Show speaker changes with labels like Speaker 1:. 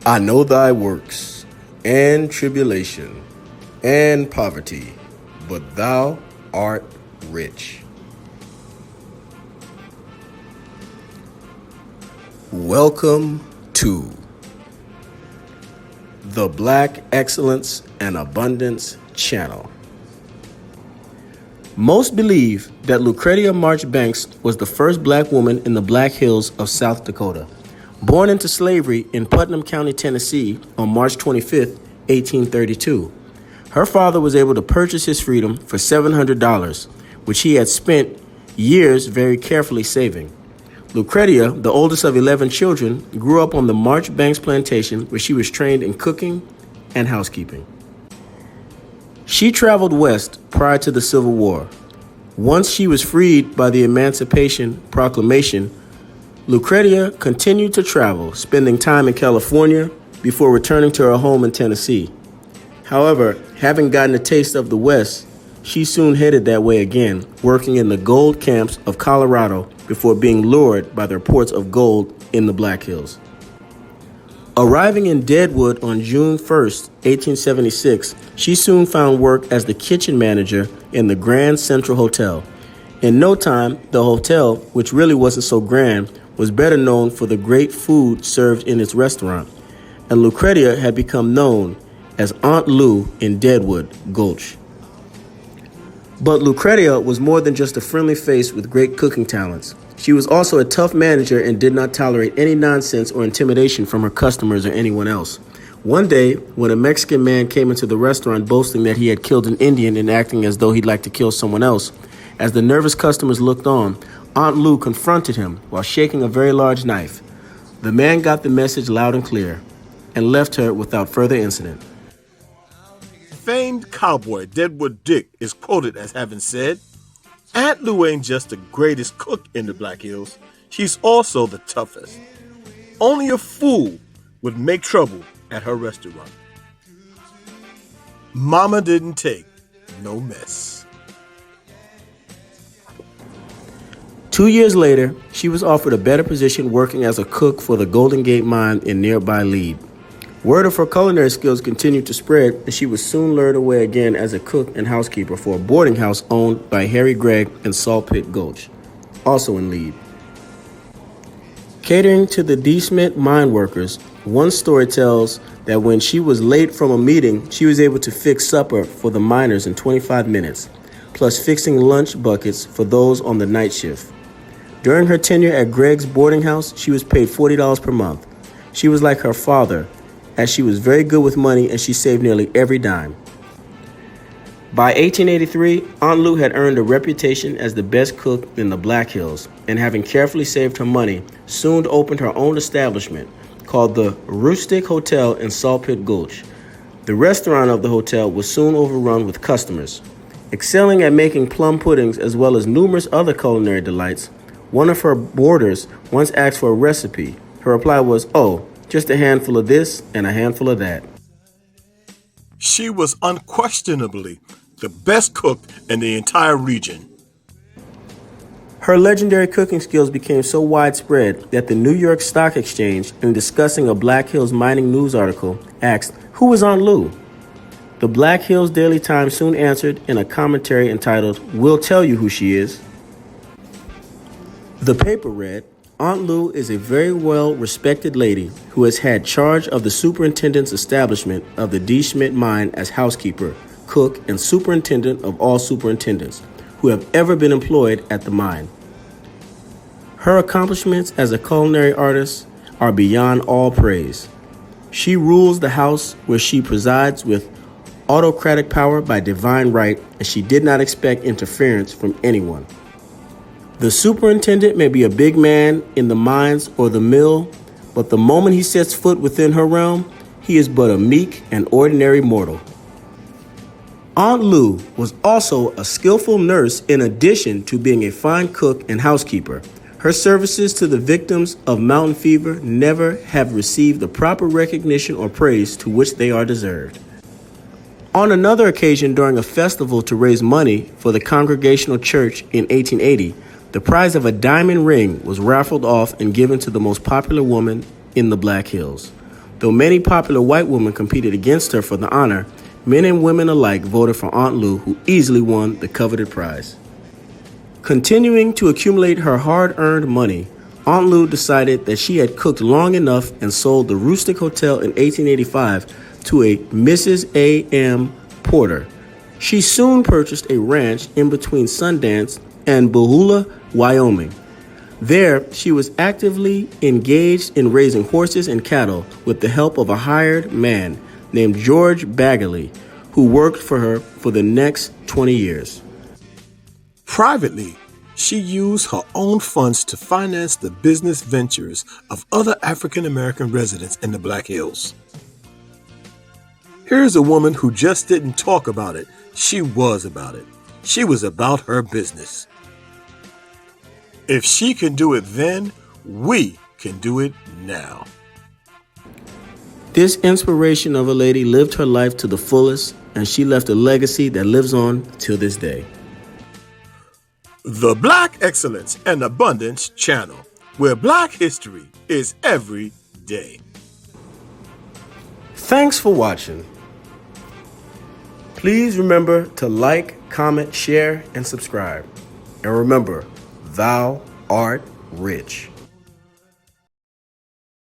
Speaker 1: I know thy works, and tribulation, and poverty, but thou art rich. Welcome to the Black Excellence and Abundance Channel. Most believe that Lucretia Marchbanks was the first black woman in the Black Hills of South Dakota. Born into slavery in Putnam County, Tennessee on March 25, 1832. Her father was able to purchase his freedom for $700, which he had spent years very carefully saving. Lucretia, the oldest of 11 children, grew up on the Marchbanks plantation where she was trained in cooking and housekeeping. She traveled west prior to the Civil War. Once she was freed by the Emancipation Proclamation, Lucretia continued to travel, spending time in California before returning to her home in Tennessee. However, having gotten a taste of the West, she soon headed that way again, working in the gold camps of Colorado before being lured by the reports of gold in the Black Hills. Arriving in Deadwood on June 1, 1876, she soon found work as the kitchen manager in the Grand Central Hotel. In no time, the hotel, which really wasn't so grand, was better known for the great food served in its restaurant, and Lucretia had become known as Aunt Lou in Deadwood Gulch. But Lucretia was more than just a friendly face with great cooking talents. She was also a tough manager and did not tolerate any nonsense or intimidation from her customers or anyone else. One day, when a Mexican man came into the restaurant boasting that he had killed an Indian and acting as though he'd like to kill someone else, as the nervous customers looked on, Aunt Lou confronted him while shaking a very large knife. The man got the message loud and clear and left her without further incident.
Speaker 2: Famed cowboy Deadwood Dick is quoted as having said, "Aunt Lou ain't just the greatest cook in the Black Hills, she's also the toughest. Only a fool would make trouble at her restaurant. Mama didn't take no mess."
Speaker 1: 2 years later, she was offered a better position working as a cook for the Golden Gate Mine in nearby Lead. Word of her culinary skills continued to spread, and she was soon lured away again as a cook and housekeeper for a boarding house owned by Harry Gregg in Salt Pit Gulch, also in Lead. Catering to the decement mine workers, one story tells that when she was late from a meeting, she was able to fix supper for the miners in 25 minutes, plus fixing lunch buckets for those on the night shift. During her tenure at Gregg's boarding house, she was paid $40 per month. She was like her father, as she was very good with money and she saved nearly every dime. By 1883, Aunt Lou had earned a reputation as the best cook in the Black Hills, and having carefully saved her money, soon opened her own establishment called the Rustic Hotel in Salt Pit Gulch. The restaurant of the hotel was soon overrun with customers. Excelling at making plum puddings as well as numerous other culinary delights, one of her boarders once asked for a recipe. Her reply was, "Oh, just a handful of this and a handful of that."
Speaker 2: She was unquestionably the best cook in the entire region.
Speaker 1: Her legendary cooking skills became so widespread that the New York Stock Exchange, in discussing a Black Hills mining news article, asked, "Who is Aunt Lou?" The Black Hills Daily Times soon answered in a commentary entitled, "We'll tell you who she is." The paper read, "Aunt Lou is a very well-respected lady who has had charge of the superintendent's establishment of the D. Schmidt mine as housekeeper, cook, and superintendent of all superintendents who have ever been employed at the mine. Her accomplishments as a culinary artist are beyond all praise. She rules the house where she presides with autocratic power by divine right, and she did not expect interference from anyone. The superintendent may be a big man in the mines or the mill, but the moment he sets foot within her realm, he is but a meek and ordinary mortal." Aunt Lou was also a skillful nurse in addition to being a fine cook and housekeeper. Her services to the victims of mountain fever never have received the proper recognition or praise to which they are deserved. On another occasion, during a festival to raise money for the Congregational Church in 1880, the prize of a diamond ring was raffled off and given to the most popular woman in the Black Hills. Though many popular white women competed against her for the honor, men and women alike voted for Aunt Lou, who easily won the coveted prize. Continuing to accumulate her hard-earned money, Aunt Lou decided that she had cooked long enough and sold the Rustic Hotel in 1885 to a Mrs. A.M. Porter. She soon purchased a ranch in between Sundance and Bahula, Wyoming. There, she was actively engaged in raising horses and cattle with the help of a hired man named George Bagley, who worked for her for the next 20 years.
Speaker 2: Privately, she used her own funds to finance the business ventures of other African American residents in the Black Hills. Here's a woman who just didn't talk about it. She was about it. She was about her business. If she can do it then, we can do it now.
Speaker 1: This inspiration of a lady lived her life to the fullest, and she left a legacy that lives on till this day.
Speaker 2: The Black Excellence and Abundance Channel, where Black history is every day.
Speaker 1: Thanks for watching. Please remember to like, comment, share, and subscribe. And remember, thou art rich.